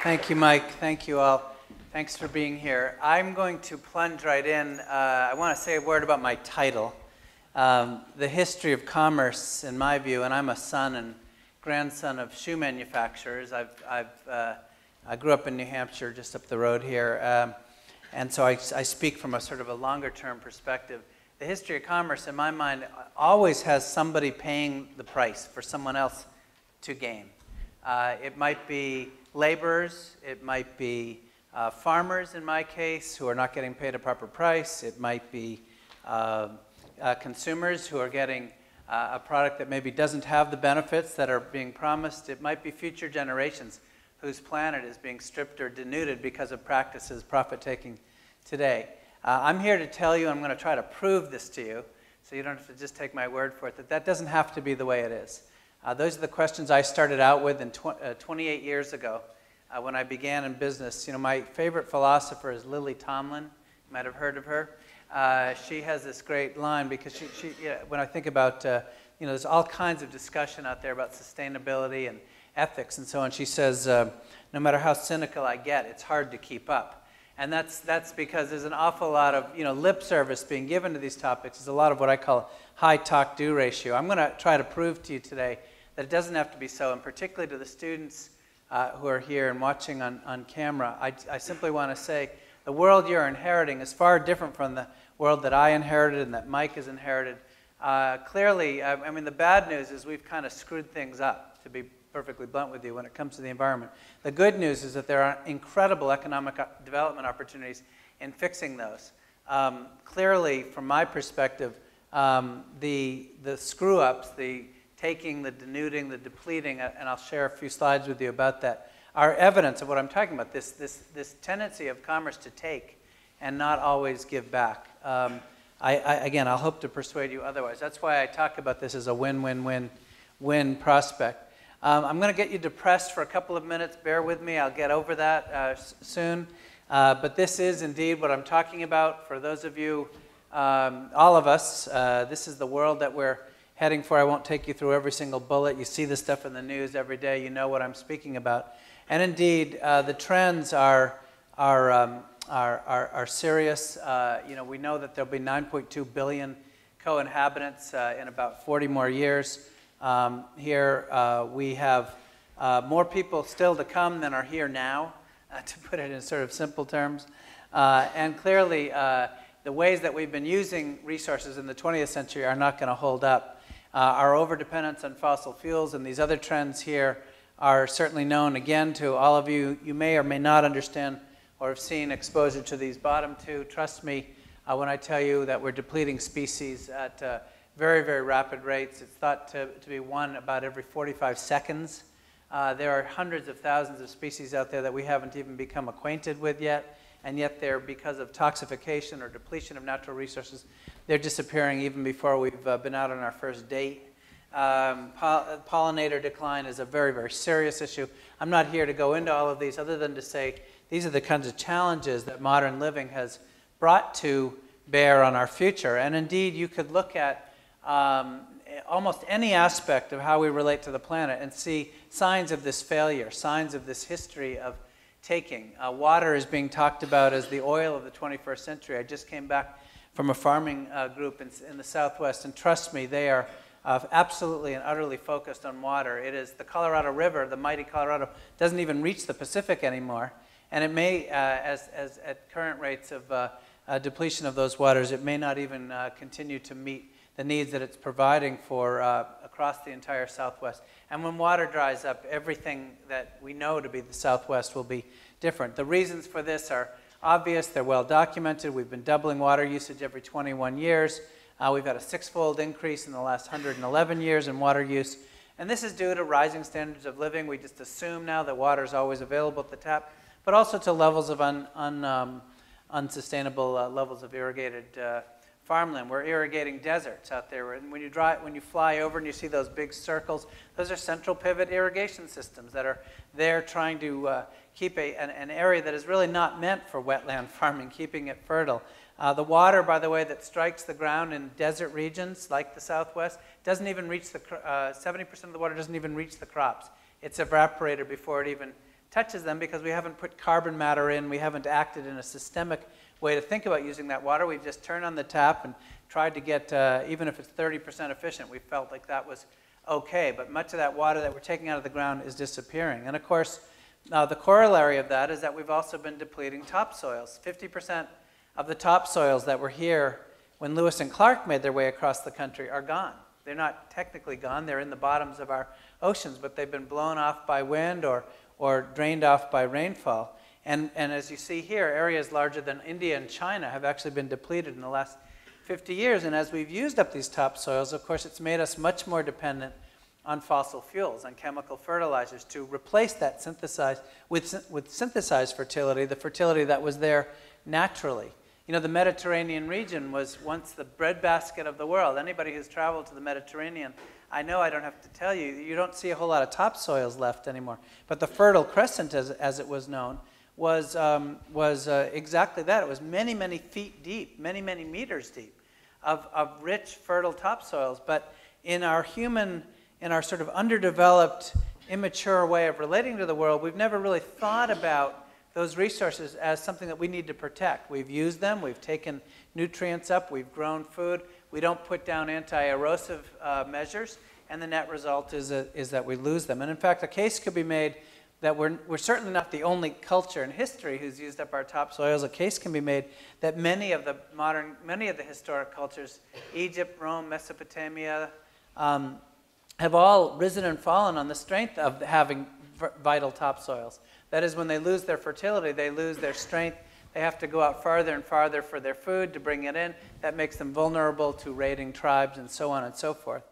Thank you, Mike. Thank you all. Thanks for being here. I'm going to plunge right in. I want to say a word about my title. The history of commerce, in my view, and I'm a son and grandson of shoe manufacturers. I grew up in New Hampshire, just up the road here, and so I speak from a sort of a longer-term perspective. The history of commerce, in my mind, always has somebody paying the price for someone else to gain. It might be laborers, it might be farmers, in my case, who are not getting paid a proper price. It might be consumers who are getting a product that maybe doesn't have the benefits that are being promised. It might be future generations whose planet is being stripped or denuded because of practices profit-taking today. I'm here to tell you, I'm going to try to prove this to you, so you don't have to just take my word for it, that that doesn't have to be the way it is. Those are the questions I started out with 28 years ago when I began in business. You know, my favorite philosopher is Lily Tomlin. You might have heard of her. She has this great line because when I think about, you know, there's all kinds of discussion out there about sustainability and ethics and so on. She says, no matter how cynical I get, it's hard to keep up. And that's because there's an awful lot of, you know, lip service being given to these topics. There's a lot of what I call high talk-do ratio. I'm going to try to prove to you today that it doesn't have to be so, and particularly to the students who are here and watching on camera. I simply want to say the world you're inheriting is far different from the world that I inherited and that Mike has inherited. Clearly, I mean, the bad news is we've kind of screwed things up, to be perfectly blunt with you, when it comes to the environment. The good news is that there are incredible economic development opportunities in fixing those. Clearly, from my perspective, the screw-ups, the taking, the denuding, the depleting, and I'll share a few slides with you about that, are evidence of what I'm talking about, this tendency of commerce to take and not always give back. Again, I'll hope to persuade you otherwise. That's why I talk about this as a win-win-win-win prospect. I'm going to get you depressed for a couple of minutes. Bear with me. I'll get over that soon. But this is indeed what I'm talking about. For those of you, all of us, this is the world that we're heading for. I won't take you through every single bullet. You see this stuff in the news every day. You know what I'm speaking about. And indeed, the trends are serious. You know, we know that there'll be 9.2 billion co-inhabitants in about 40 more years. Here we have more people still to come than are here now, to put it in sort of simple terms. And clearly, the ways that we've been using resources in the 20th century are not going to hold up. Our overdependence on fossil fuels and these other trends here are certainly known. Again, to all of you, you may or may not understand or have seen exposure to these bottom two. Trust me when I tell you that we're depleting species at very, very rapid rates. It's thought to be one about every 45 seconds. There are hundreds of thousands of species out there that we haven't even become acquainted with yet, and yet they're, because of toxification or depletion of natural resources, they're disappearing even before we've been out on our first date. Pollinator decline is a very, very serious issue. I'm not here to go into all of these other than to say these are the kinds of challenges that modern living has brought to bear on our future. And indeed, you could look at almost any aspect of how we relate to the planet and see signs of this failure, signs of this history of taking. Water is being talked about as the oil of the 21st century. I just came back from a farming group in the Southwest, and trust me, they are absolutely and utterly focused on water. It is the Colorado River, the mighty Colorado, doesn't even reach the Pacific anymore, and it may, at current rates of depletion of those waters, it may not even continue to meet the needs that it's providing for across the entire Southwest. And when water dries up, everything that we know to be the Southwest will be different. The reasons for this are obvious. They're well documented. We've been doubling water usage every 21 years. We've had a six-fold increase in the last 111 years in water use. And this is due to rising standards of living. We just assume now that water is always available at the tap, but also to levels of unsustainable levels of irrigated farmland. We're irrigating deserts out there. And when you fly over and you see those big circles, those are central pivot irrigation systems that are there trying to keep an area that is really not meant for wetland farming, keeping it fertile. The water, by the way, that strikes the ground in desert regions like the Southwest doesn't even reach 70% of the water doesn't even reach the crops. It's evaporated before it even touches them because we haven't put carbon matter in, we haven't acted in a systemic way to think about using that water. We've just turned on the tap and tried to get, even if it's 30% efficient, we felt like that was okay. But much of that water that we're taking out of the ground is disappearing. And of course, the corollary of that is that we've also been depleting topsoils. 50% of the topsoils that were here when Lewis and Clark made their way across the country are gone. They're not technically gone. They're in the bottoms of our oceans, but they've been blown off by wind or drained off by rainfall. And as you see here, areas larger than India and China have actually been depleted in the last 50 years. And as we've used up these topsoils, of course, it's made us much more dependent on fossil fuels, on chemical fertilizers, to replace that with synthesized fertility, the fertility that was there naturally. You know, the Mediterranean region was once the breadbasket of the world. Anybody who's traveled to the Mediterranean, I know I don't have to tell you, you don't see a whole lot of topsoils left anymore. But the Fertile Crescent, as it was known, was exactly that. It was many, many feet deep, many, many meters deep of rich, fertile topsoils. But in our sort of underdeveloped, immature way of relating to the world, we've never really thought about those resources as something that we need to protect. We've used them, we've taken nutrients up, we've grown food, we don't put down anti-erosive measures, and the net result is that we lose them. And in fact, a case could be made that we're certainly not the only culture in history who's used up our topsoils. A case can be made that many of the historic cultures, Egypt, Rome, Mesopotamia, have all risen and fallen on the strength of having vital topsoils. That is, when they lose their fertility, they lose their strength. They have to go out farther and farther for their food to bring it in. That makes them vulnerable to raiding tribes and so on and so forth.